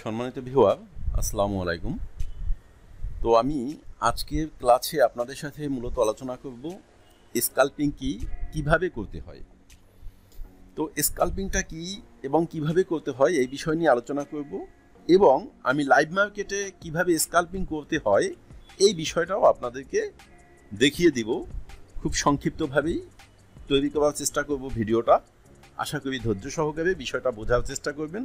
সম্মানিত ভিউয়ার, আসসালামু আলাইকুম। তো আমি আজকের ক্লাসে আপনাদের সাথে মূলত আলোচনা করব স্কাল্পিং কি, কিভাবে করতে হয়। তো স্কাল্পিংটা কি এবং কিভাবে করতে হয় এই বিষয় নিয়ে আলোচনা করব, এবং আমি লাইভ মার্কেটে কিভাবে স্কাল্পিং করতে হয় এই বিষয়টাও আপনাদেরকে দেখিয়ে দিব। খুব সংক্ষিপ্তভাবেই তৈরি করার চেষ্টা করব ভিডিওটা। আশা করি ধৈর্য সহকারে বিষয়টা বোঝার চেষ্টা করবেন,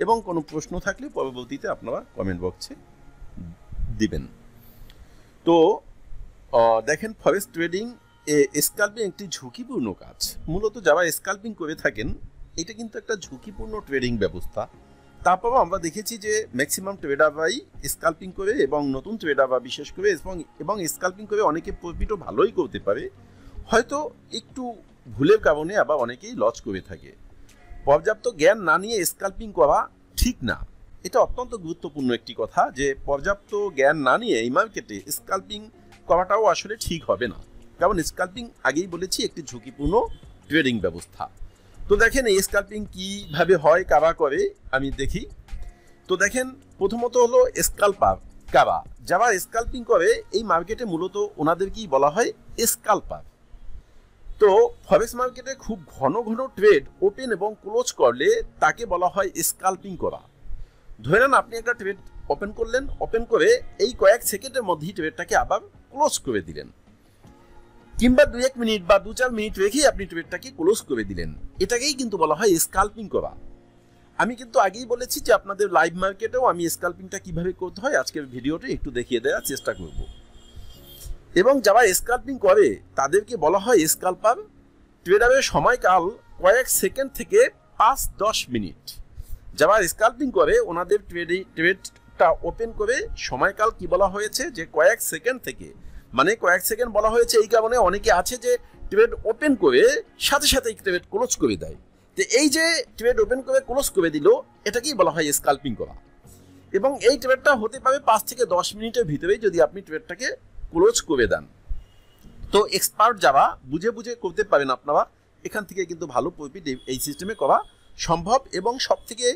এবং কোনো প্রশ্ন থাকলে পরবর্তীতে আপনারা কমেন্ট বক্সে দিবেন। তো দেখেন, ফরেক্স ট্রেডিং স্কাল্পিং একটি ঝুঁকিপূর্ণ কাজ। মূলত যারা স্কাল্পিং করে থাকেন, এটা কিন্তু একটা ঝুঁকিপূর্ণ ট্রেডিং ব্যবস্থা। তারপরও আমরা দেখেছি যে ম্যাক্সিমাম ট্রেডাররাই স্কাল্পিং করে, এবং নতুন ট্রেডাররা বিশেষ করে এবং স্কাল্পিং করে অনেকে প্রফিটও ভালোই করতে পারে, হয়তো একটু ভুলের কারণে আবার অনেকেই লস করে থাকে। পর্যাপ্ত জ্ঞান না নিয়ে স্কাল্পিং করা ঠিক না। এটা অত্যন্ত গুরুত্বপূর্ণ একটি কথা, যে পর্যাপ্ত জ্ঞান না নিয়ে এই মার্কেটে স্কাল্পিং করাটাও আসলে ঠিক হবে না। কারণ স্কাল্পিং আগেই বলেছি একটি ঝুঁকিপূর্ণ ট্রেডিং ব্যবস্থা। তো দেখেন এই স্কাল্পিং কীভাবে হয়, কারা করে আমি দেখি। তো দেখেন, প্রথমত হলো স্কাল্পার। কারা যারা স্কাল্পিং করে এই মার্কেটে মূলত ওনাদেরকেই বলা হয় স্কাল্পার। তো ফরেক্স মার্কেটে খুব ঘন ঘন ট্রেড ওপেন এবং ক্লোজ করলে তাকে বলা হয় স্কাল্পিং করা। ধরে নেন আপনি একটা ট্রেড ওপেন করলেন, ওপেন করে এই কয়েক সেকেন্ডের মধ্যেই ট্রেডটাকে আবার ক্লোজ করে দিলেন, কিংবা 2-1 মিনিট বা 2-4 মিনিট রেখেই আপনি ট্রেডটাকে ক্লোজ করে দিলেন। এটাকেই কিন্তু বলা হয় স্কাল্পিং করা। আমি কিন্তু আগেই বলেছি যে আপনাদের লাইভ মার্কেটেও আমি স্কাল্পিংটা কিভাবে করতে হয় আজকের ভিডিওতে একটু দেখিয়ে দেওয়ার চেষ্টা করব। এবং যারা স্কাল্পিং করে তাদেরকে বলা হয় স্কাল্পার। ট্রেডারের সময়কাল কয়েক সেকেন্ড থেকে 5-10 মিনিট। যারা স্কাল্পিং করে ওনাদের ট্রেডটা ওপেন করে সময়কাল কি বলা হয়েছে, যে কয়েক সেকেন্ড থেকে, মানে কয়েক সেকেন্ড বলা হয়েছে এই কারণে অনেকে আছে যে ট্রেড ওপেন করে সাথে সাথে ট্রেড ক্লোজ করে দেয়। তো এই যে ট্রেড ওপেন করে ক্লোজ করে দিল, এটাকেই বলা হয় স্কাল্পিং করা। এবং এই ট্রেডটা হতে পারে 5 থেকে 10 মিনিটের ভিতরেই যদি আপনি ট্রেডটাকে ক্লোজ করে দেন। তো এক্সপার্ট যারা বুঝে বুঝে করতে পারেন আপনারা, এখান থেকে কিন্তু ভালো প্রফিট এই সিস্টেমে করা সম্ভব, এবং সব থেকে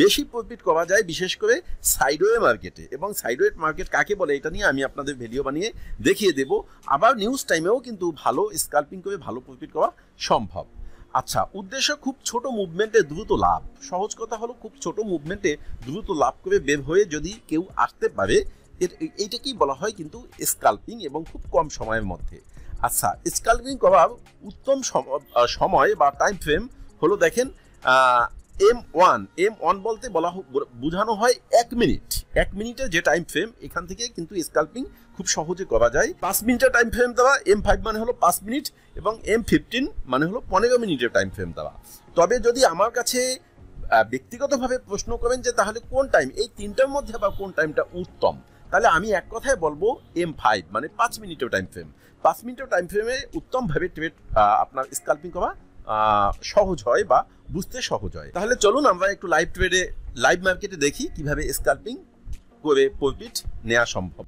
বেশি প্রফিট করা যায় বিশেষ করে সাইডওয়ে মার্কেটে। এবং সাইডওয়ে মার্কেট কাকে বলে এটা নিয়ে আমি আপনাদের ভিডিও বানিয়ে দেখিয়ে দেব। আবার নিউজ টাইমেও কিন্তু ভালো স্কাল্পিং করে ভালো প্রফিট করা সম্ভব। আচ্ছা, উদ্দেশ্য খুব ছোট মুভমেন্টে দ্রুত লাভ। সহজ কথা হলো, খুব ছোট মুভমেন্টে দ্রুত লাভ করে বের হয়ে যদি কেউ আসতে পারে, এইটাকেই বলা হয় কিন্তু স্কাল্পিং, এবং খুব কম সময়ের মধ্যে। আচ্ছা, স্কাল্পিং করার উত্তম সময় বা টাইম ফ্রেম হলো, দেখেন M1 বলতে বোঝানো হয় 1 মিনিট। 1 মিনিটের যে টাইম ফ্রেম, এখান থেকে কিন্তু স্কাল্পিং খুব সহজে করা যায়। 5 মিনিটের টাইম ফ্রেম দেওয়া, M5 মানে হলো 5 মিনিট, এবং M15 মানে হলো 15 মিনিটের টাইম ফ্রেম দেওয়া। তবে যদি আমার কাছে ব্যক্তিগতভাবে প্রশ্ন করেন যে তাহলে কোন টাইম, এই তিনটার মধ্যে আবার কোন টাইমটা উত্তম, তাহলে আমি এক কথায় বলবো M5 মানে 5 মিনিটের টাইম ফ্রেম। 5 মিনিটের টাইম ফ্রেমে উত্তমভাবে ট্রেড আপনার স্কাল্পিং করা সহজ হয় বা বুঝতে সহজ হয়। তাহলে চলুন আমরা একটু লাইভ মার্কেটে দেখি কিভাবে স্কাল্পিং করে প্রফিট নেওয়া সম্ভব।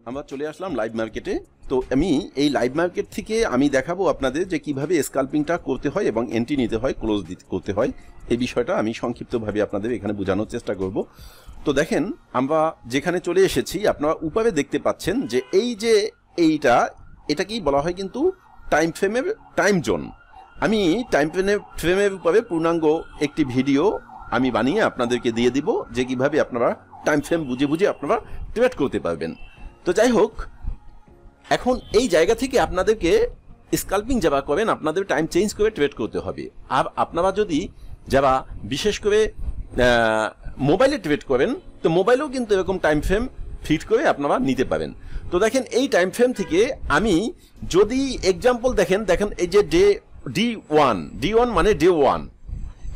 আমরা চলে আসলাম লাইভ মার্কেটে। তো আমি এই লাইভ মার্কেট থেকে আমি দেখাবো আপনাদের যে কিভাবে স্কাল্পিংটা করতে হয় এবং এন্ট্রি নিতে হয়, ক্লোজ করতে হয়। এই বিষয়টা আমি সংক্ষিপ্তভাবে আপনাদের এখানে বোঝানোর চেষ্টা করব। তো দেখেন, আমরা যেখানে চলে এসেছি আপনারা উপরে দেখতে পাচ্ছেন যে এই যে এটাকেই বলা হয় কিন্তু টাইম ফ্রেমের টাইম জোন। আমি টাইম ফ্রেমের উপরে পূর্ণাঙ্গ একটি ভিডিও আমি বানিয়ে আপনাদেরকে দিয়ে দিব, যে কিভাবে আপনারা টাইম ফ্রেম বুঝে বুঝে আপনারা ট্রেড করতে পারবেন। তো যাই হোক, এখন এই জায়গা থেকে আপনাদেরকে স্কাল্পিং যারা করেন আপনাদের টাইম চেঞ্জ করে ট্রেড করতে হবে। আর আপনারা যদি যারা বিশেষ করে মোবাইলে ট্রেড করেন, তো মোবাইলেও কিন্তু এরকম টাইম ফ্রেম ফিট করে আপনারা নিতে পারেন। তো দেখেন, এই টাইম ফ্রেম থেকে আমি যদি এক্সাম্পল দেখেন এই যে D1 মানে ডে 1,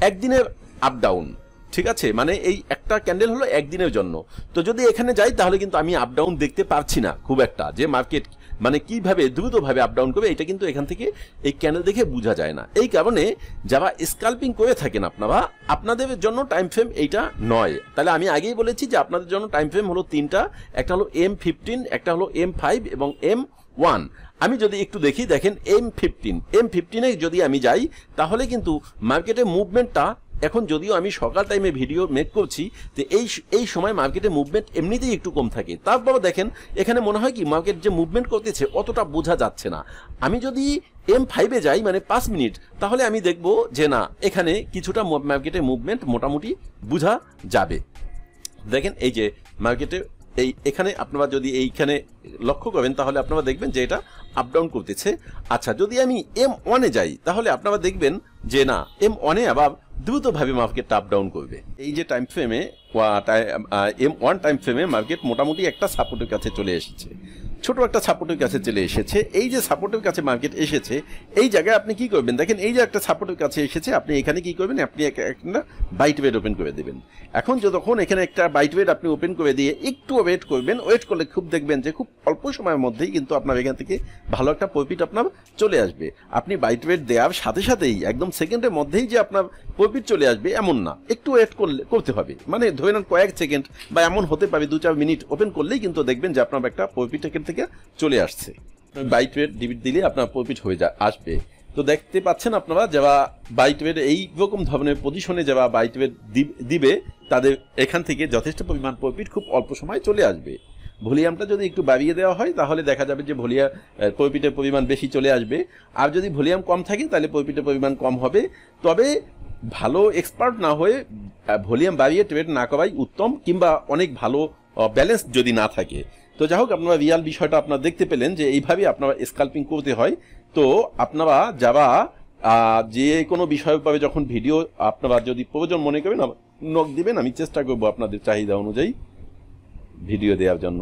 একদিনের আপ ডাউন, ঠিক আছে, মানে এই একটা ক্যান্ডেল হলো একদিনের জন্য। তো যদি এখানে যাই তাহলে কিন্তু আমি আপ ডাউন দেখতে পারছি না খুব একটা, যে মার্কেট মানে কিভাবে দ্রুতভাবে আপ ডাউন করবে, এটা কিন্তু এখান থেকে এই ক্যান্ডেল দেখে বোঝা যায় না। এই কারণে যারা স্কাল্পিং করে থাকেন আপনারা, আপনাদের জন্য টাইম ফ্রেম এইটা নয়। তাহলে আমি আগেই বলেছি যে আপনাদের জন্য টাইম ফ্রেম হলো তিনটা, একটা হলো M15, একটা হলো M5 এবং M1। আমি যদি একটু দেখি, দেখেন M15 যদি আমি যাই তাহলে কিন্তু মার্কেটের মুভমেন্টটা এখন যদিও আমি সকাল টাইমে ভিডিও মেক করছি, তো এই সময় মার্কেটে মুভমেন্ট এমনিতেই একটু কম থাকে। তারপর দেখেন এখানে মনে হয় কি মার্কেট যে মুভমেন্ট করতেছে অতটা বোঝা যাচ্ছে না। আমি যদি M5-এ যাই মানে 5 মিনিট, তাহলে আমি দেখব যে না এখানে কিছুটা মার্কেটে মুভমেন্ট মোটামুটি বোঝা যাবে। দেখেন এই যে মার্কেটে এখানে আপনারা যদি এইখানে লক্ষ্য করেন তাহলে আপনারা দেখবেন যে এটা আপ ডাউন করতেছে। আচ্ছা, যদি আমি M1-এ যাই তাহলে আপনারা দেখবেন যে না M1-এ আবার দ্রুতভাবে মার্কেটটা আপ ডাউন করবে। এই যে টাইম ফ্রেমে M1 টাইম ফ্রেমে মার্কেট মোটামুটি একটা সাপোর্টের কাছে চলে এসেছে, ছোট একটা সাপোর্টের কাছে চলে এসেছে। এই যে সাপোর্টের কাছে মার্কেট এসেছে, এই জায়গায় আপনি কি করবেন দেখেন, এই যে একটা সাপোর্টের কাছে এসেছে, আপনি এখানে কি করবেন, আপনি একটা বাইট ওয়েট ওপেন করে দেবেন। এখন যতক্ষণ এখানে একটা বাইট ওয়েট আপনি ওপেন করে দিয়ে একটু ওয়েট করবেন, ওয়েট করলে খুব দেখবেন যে খুব অল্প সময়ের মধ্যেই কিন্তু আপনার এখান থেকে ভালো একটা প্রফিট আপনার চলে আসবে। আপনি বাইট ওয়েট দেওয়ার সাথে সাথেই একদম সেকেন্ডের মধ্যেই যে আপনার প্রফিট চলে আসবে এমন না, একটু ওয়েট করতে হবে। মানে ধরে নেন কয়েক সেকেন্ড বা এমন হতে পারে 2-4 মিনিট ওপেন করলেই কিন্তু দেখবেন যে আপনার একটা প্রফিট এখান থেকে চলে আসছে। বাইট ওয়েট ডিবিট দিলে আপনার প্রফিট হয়ে আসবে। তো দেখতে পাচ্ছেন আপনারা যারা বাইট ওয়েট এইরকম ধরনের পজিশনে যারা বাইট ওয়েট দিবে তাদের এখান থেকে যথেষ্ট পরিমাণ প্রফিট খুব অল্প সময় চলে আসবে। ভলিউমটা যদি একটু বাড়িয়ে দেওয়া হয় তাহলে দেখা যাবে যে প্রফিটের পরিমাণ বেশি চলে আসবে, আর যদি ভলিউম কম থাকে তাহলে প্রফিটের পরিমাণ কম হবে। তবে ভালো এক্সপার্ট না হয়ে ভলিউম বাড়িয়ে ট্রেড না করাই উত্তম, কিংবা অনেক ভালো ব্যালেন্স যদি না থাকে। তো যাই হোক, আপনারা রিয়াল বিষয়টা আপনারা দেখতে পেলেন যে এইভাবে আপনারা স্কাল্পিং করতে হয়। তো আপনারা যারা যে কোনো বিষয়ের উপরে যখন ভিডিও আপনারা যদি প্রয়োজন মনে করেন নক দিবেন, আমি চেষ্টা করবো আপনাদের চাহিদা অনুযায়ী ভিডিও দেওয়ার জন্য।